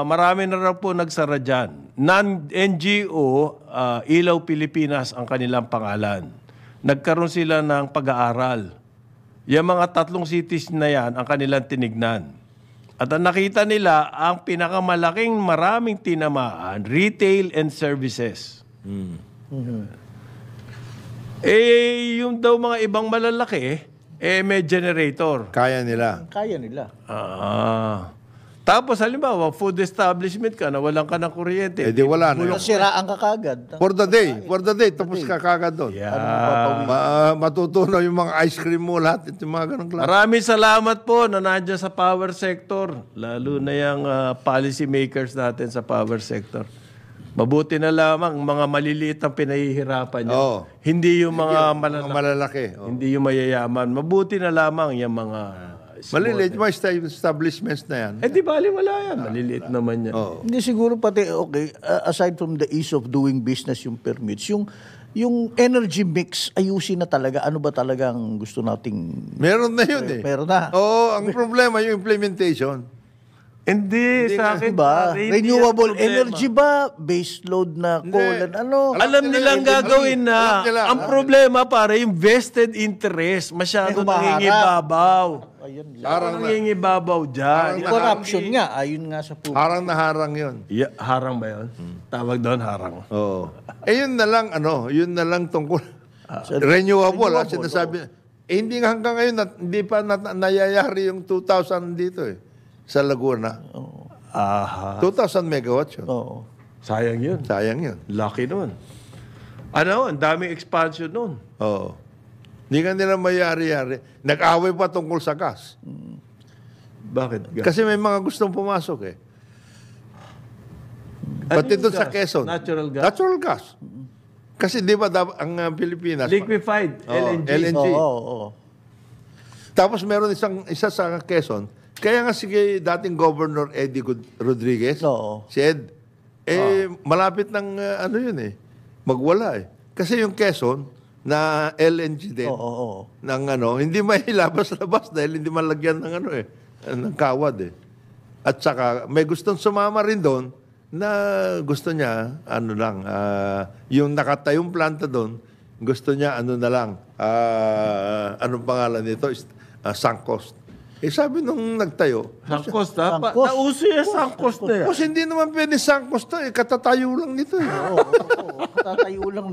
Marami na raw po nagsara dyan. Non-NGO, Ilaw Pilipinas ang kanilang pangalan. Nagkaroon sila ng pag-aaral. Yung mga 3 cities na yan ang kanilang tinignan. At ang nakita nila, ang pinakamalaking maraming tinamaan, retail and services. Yung daw mga ibang malalaki, may generator. Kaya nila. Kaya nila. Tapos halimbawa, food establishment ka na walang ka ng kuryente. Di wala na. Nasiraan ka kagad. For the day, tapos ka kagad doon. Matutunaw yung mga ice cream mo, lahat. Yung mga ganong klase. Maraming salamat po na nandiyan sa power sector. Lalo na yung policy makers natin sa power sector. Mabuti na lamang mga maliliit ang pinahihirapan niyo. Hindi yung mga malalaki. Hindi yung mayayaman. Mabuti na lamang yung mga maliliit mga establishments na yan. di bali wala yan. Maliliit naman yan. Hindi siguro pati, aside from the ease of doing business, yung permits, yung energy mix, ayusin na talaga. Ano ba talagang gusto nating... Meron na yun eh. Meron na. Ang problema yung implementation. Hindi sa akin. Diba? Renewable energy ba? Base load na coal and ano? Alam nilang gagawin na. Ang problema pare, yung vested interest. Masyado nangingibabaw. Parang nangingibabaw dyan. Yung corruption nga, ayun nga sa public. Harang na harang yun. Harang ba yun? Tawag doon harang. Oo. Yun na lang tungkol. Renewable. Sinasabi. Hindi nga hanggang ngayon, hindi pa nayayari yung 2,000 dito eh. Sa Laguna. 2,000 megawatts yun. Oo. Sayang yun. Lucky nun. Ang daming expansion nun. Oo. Hindi ka nila mayari-yari. Nag-away pa tungkol sa gas. Bakit? Kasi may mga gustong pumasok eh. Pati doon sa Quezon. Natural gas? Natural gas. Kasi di ba ang Pilipinas... Liquefied. LNG. Oo. Tapos meron isa sa Quezon. Kaya nga sige dating Governor Eddie Rodriguez, si Ed, malapit ng yun eh, magwala eh. Kasi yung Quezon, na LNG din, ng hindi mahilabas-labas dahil hindi malagyan ng ng kawad eh. At saka, may gustong sumama rin doon na gusto niya, yung nakatayong planta doon, gusto niya, anong pangalan nito? Sunk cost. Sabi nung nagtayo. Sunk cost, ha? Nauso yung sunk cost na yan. Kasi hindi naman pwede sunk cost to eh. Katatayo lang nito eh.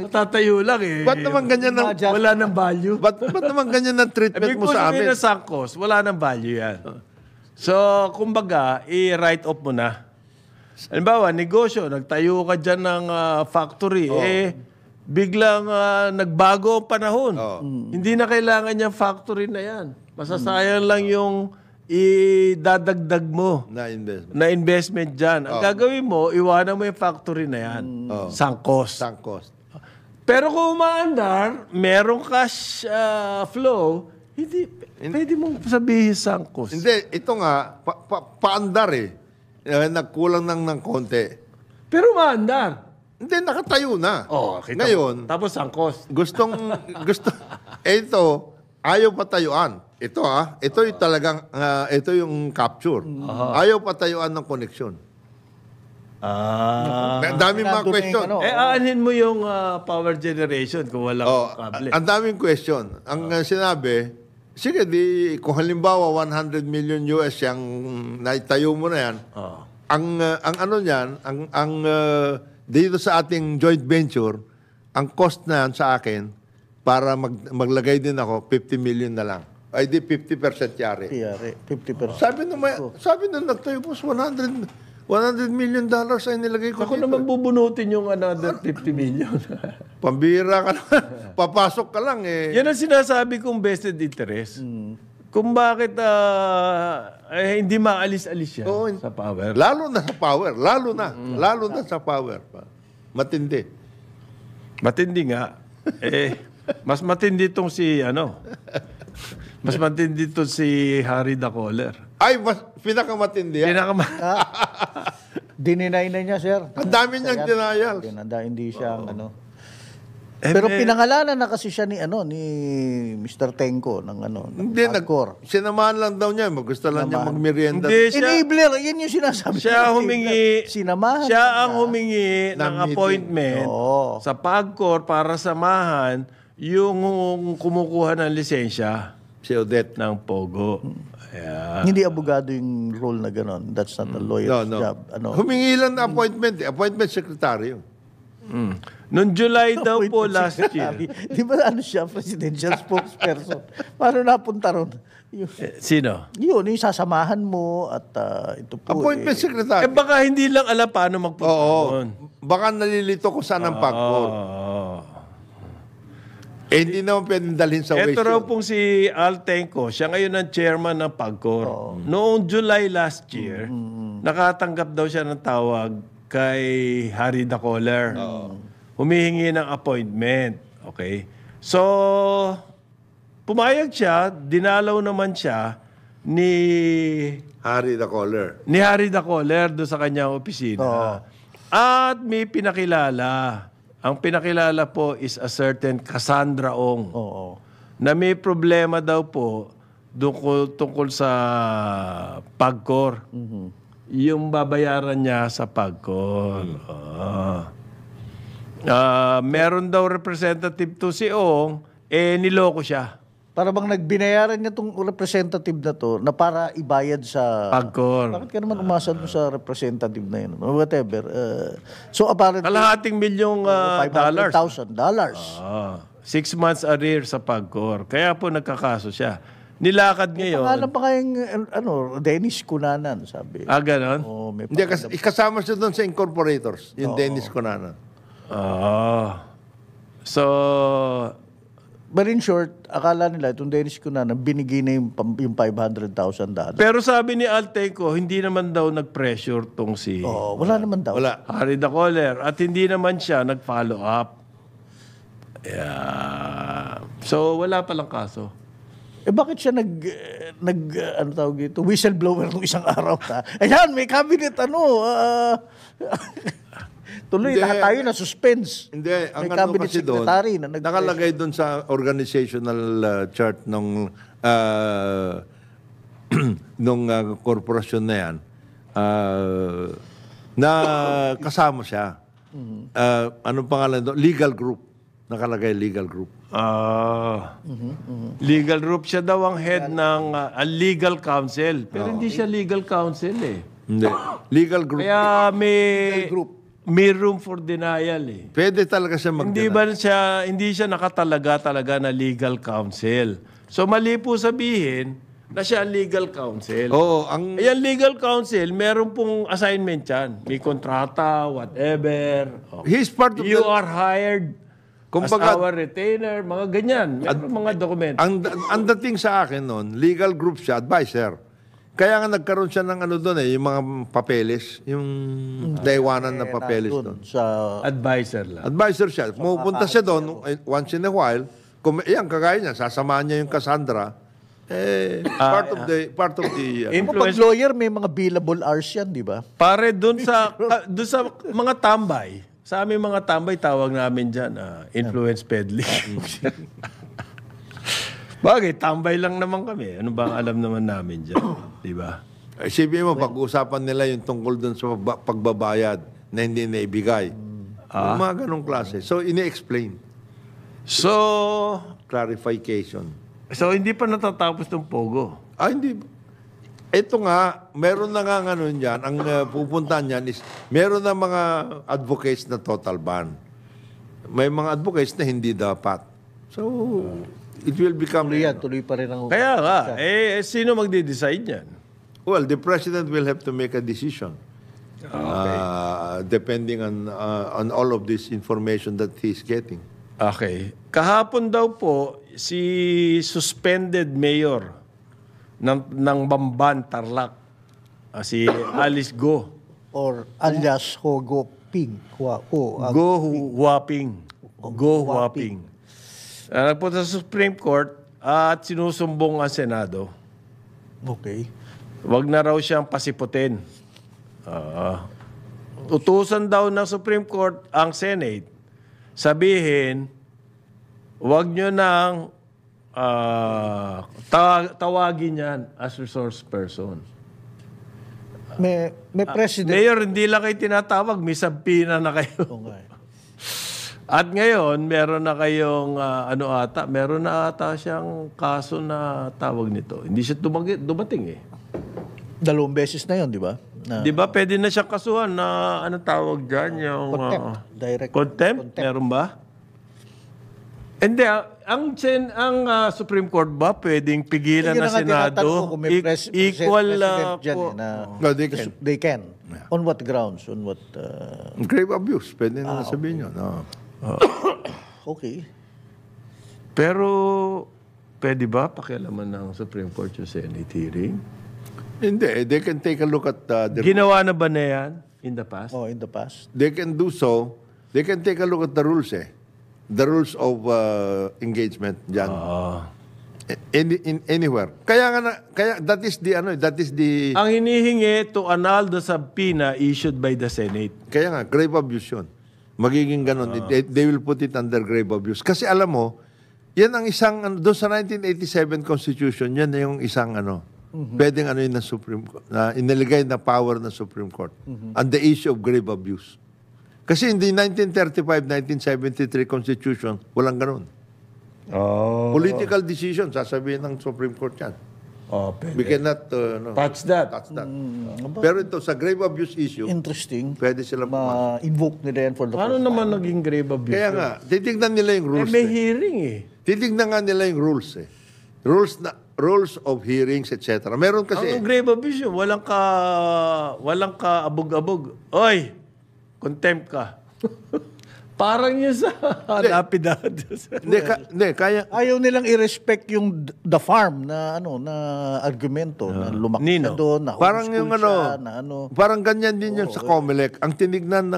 Katatayo lang eh. Ba't naman ganyan wala nang value? Ba't naman ganyan ang treatment mo sa amin? Ibig sunk cost, wala nang value yan. So, kumbaga, i-write off mo na. Halimbawa, negosyo, nagtayo ka dyan ng factory, biglang nagbago ang panahon. Hindi na kailangan yung factory na yan. Masasayang lang yung idadagdag mo na investment dyan. Ang gagawin mo, iwanan mo yung factory na yan. Sunk cost. Pero kung umaandar, merong cash flow, hindi, pwede mong sabihin sunk cost. Hindi, ito nga, paandar eh. Nagkulang ng konti. Pero umaandar. Hindi, nakatayo na. Kita ngayon, mo. Tapos sunk cost. gusto, ito, ayaw patayuan. Ito yung talagang, ito yung capture. Ayaw patayuan ng koneksyon. Ang daming mga Nandun na question. yung Aanhin mo yung power generation kung walang kable. Ang daming question. Ang sinabi, sige, kung halimbawa 100 million US yung naitayo mo na yan, ang ano niyan, dito sa ating joint venture, ang cost na yan sa akin, para maglagay din ako, 50 million na lang. Ay di 50% yari. 50%. Sabi nung nagtayo po, $100 million ay nilagay ko Ako dito. naman bubunutin yung another 50 million. Pambira ka na. Papasok ka lang eh. Yan ang sinasabi kong vested interest. Kung bakit hindi maalis-alis yan Oo. sa power. Lalo na sa power. Lalo na sa power. Matindi. Matindi nga. Mas matindi itong mas matindi itong si Harry Dacoller. Ay, pinakamatindi yan. Dininay na niya, sir. Ang dami niyang denial. Hindi siya pero pinangalanan na kasi siya ni Mr. Tenko ng Hindi, Pagcor. sinamahan lang daw niya. Gusto lang niya magmerienda. Hindi siya. Enabler, yan yung sinasabi. Siya humingi. Sinamahan. Siya ang humingi ng meeting. appointment sa Pagcor para samahan yung kumukuha ng lisensya Si Odette. ng Pogo. Ayan. Hindi abogado yung role na gano'n. That's not a lawyer's job. Humingi lang na appointment. Appointment secretary yun. Noong July daw po last year. Di ba siya, presidential spokesperson? Paano napunta ron? Sino? Yun, yung sasamahan mo at ito po. Appointment secretary. Baka hindi lang alam paano magpunta doon. Baka nalilito ko saan ang Pagcor. Hindi naman pwedeng dalhin sa West Ito raw yun. pong si Al Tenco, siya ngayon ang chairman ng Pagcor. Noong July last year, nakatanggap daw siya ng tawag kay Harry Dacoller. Humihingi ng appointment. Okay? So, pumayag siya, dinalaw naman siya ni Harry Dacoller. Harry Dacoller doon sa kanyang opisina. At may pinakilala. Ang pinakilala po is a certain Cassandra Ong. Na may problema daw po tungkol sa Pagcor. Yung babayaran niya sa Pagcor. Meron daw representative to si Ong, niloko siya. Para bang nagbinayaran niya itong representative na to na para ibayad sa Pagcor. Bakit ka naman umasa dun sa representative na yun? Whatever. So apparently, Kalahating milyong dollars. $500,000. 6 months arrear sa Pagcor. Kaya po nagkakaso siya. Nilakad ngayon. Pangalan pa kayong Dennis Cunanan, sabi. Ganon? May Hindi, kasama siya doon sa incorporators. Yung Dennis Cunanan. So, but in short, akala nila itong Dennis Cunanan, binigay na yung $500,000. pero sabi ni Alteco, hindi naman daw nag-pressure tong si Wala naman daw. Wala. Harry Dacoller. At hindi naman siya nag-follow up. Yeah. So, wala palang kaso. Bakit siya ano tawag dito, whistleblower nung isang araw ta? Ayan, may cabinet tuloy, Hindi. lahat tayo na suspense. Hindi, ang May ano cabinet kasi doon, secretary na nakalagay doon sa organizational chart ng nung korporasyon na yan, na kasama siya. Anong pangalan doon? Legal group. Nakalagay legal group. Legal group siya daw ang head ng legal counsel. Pero hindi siya legal counsel eh. Hindi. Legal group. Kaya may room for denial eh. Pwede talaga siya Hindi siya nakatalaga talaga na legal counsel. So mali po sabihin na siya ang legal counsel. Oo, Ayan, legal counsel, meron pong assignment yan. May kontrata, whatever. he's part of You are hired Kumbaga, as our retainer, mga ganyan. Meron mga dokumento. ang dating sa akin noon, legal group siya, advisor. Kaya nga nagkaroon siya ng doon yung mga papeles, yung naiwanan na papeles doon. Sa Advisor lang. Advisor siya. Pupunta siya doon once in a while. Kagaya niya, sasamahan niya yung Cassandra. Part of the pag lawyer, may mga billable hours yan, di ba? Pare, doon sa mga tambay, sa aming mga tambay, tawag namin dyan, influence peddling. Bagay, tambay lang naman kami. Ano bang alam naman namin dyan? Di ba? Isipin mo, pag-usapan nila yung tungkol dun sa pagbabayad na hindi naibigay. Yung mga ganong klase. So, ini-explain. So, Clarification. hindi pa natatapos ng Pogo. Hindi. Ito nga, meron na nga ngayon dyan, ang pupuntahan niyan is, meron na mga advocates na total ban. May mga advocates na hindi dapat. So, it will become... Tuloy pa rin ang... Kaya nga, sino magde-decide yan? Well, the president will have to make a decision. Depending on all of this information that he's getting. Okay. Kahapon daw po, si suspended mayor ng Bamban, Tarlac, si Alice Go. Or alias Go Ping. Go Huaping. Nagpunta sa Supreme Court at sinusumbong ang Senado. Okay. Wag na raw siyang pasiputin. Utusan daw ng Supreme Court ang Senate, sabihin, wag nyo nang tawagin yan as resource person. May president. Mayor, hindi lang kayo tinatawag, may sabpina na kayo. Okay. At ngayon, meron na kayong, meron na ata siyang kaso na tawag nito. Hindi siya dumating eh. 2 beses na yun, di ba? Di ba, pwede na siyang kasuhan na, anong tawag dyan? Yung, Contempt. Direct Contempt? Meron ba? Hindi, ang Supreme Court ba pwedeng pigilan na Senado? Equal they can. On what grounds? On what... Grave abuse, pwede na sabihin yun. Okay. Pero, pwede ba pakialaman ng Supreme Court yung Senate hearing? Hindi. They can take a look at... Ginawa na ba na yan in the past? Oh, in the past. They can do so. They can take a look at the rules The rules of engagement dyan. Anywhere. Kaya that is the... Ang hinihingi to annul the subpoena issued by the Senate. Kaya nga, grave abuse yun. Magiging ganun. They will put it under grave abuse. Kasi alam mo, yan ang isang, doon sa 1987 Constitution, yan na yung isang pwedeng yun na Supreme Court, na iniligay na power ng Supreme Court. On the issue of grave abuse. Kasi in the 1935-1973 Constitution, walang ganun. Political decision, sasabihin ng Supreme Court yan. We cannot touch that. Pero ito, sa grave abuse issue, interesting. Pwede sila invoke nila yan for the Paano naman naging grave abuse? Kaya nga, titignan nila yung rules. may hearing Titignan nga nila yung rules rules of hearings, etc. Meron kasi... Ang grave abuse yun, walang ka abog-abog. Oy! Contempt ka. Parang yun sa lapidado. Hindi, kaya... Ayaw nilang i-respect yung the farm na na argumento na lumakit na doon, na parang yung siya, parang ganyan din yun sa COMELEC. Ang tinignan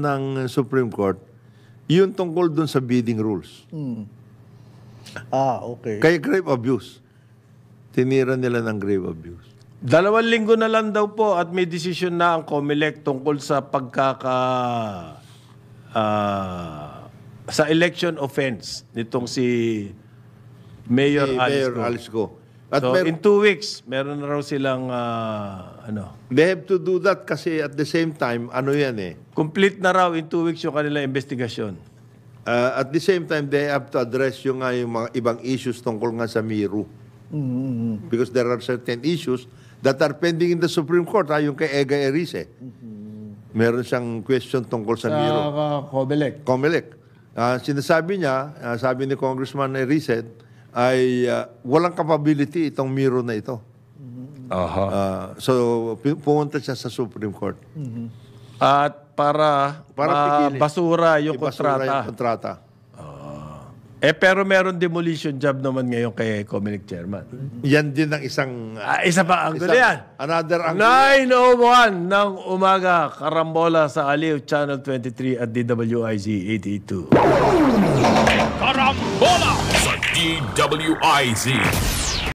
ng Supreme Court, yun tungkol doon sa bidding rules. Okay. Kaya grave abuse. Tinira nila ng grave abuse. 2 linggo na lang daw po at may desisyon na ang COMELEC tungkol sa sa election offense nitong si Mayor Alice Go. At so, in 2 weeks, meron na raw silang They have to do that kasi at the same time, complete na raw in 2 weeks yung kanilang investigasyon. At the same time, they have to address yung mga ibang issues tungkol nga sa Miru. Because there are certain issues that are pending in the Supreme Court, yung kay Ega Erice. Meron siyang question tungkol sa Miru. COMELEC. Sinasabi niya, sabi ni Congressman Erice, ay walang capability itong Miru na ito. So, pumunta siya sa Supreme Court. At para basura yung kontrata. Pero meron demolition job naman ngayon kay COMELEC chairman. Yan din ang isang... isa pa ang gulo yan. Another angle. 9:01 ng umaga, Karambola sa Aliw, Channel 23 at DWIZ 882. Karambola sa DWIZ.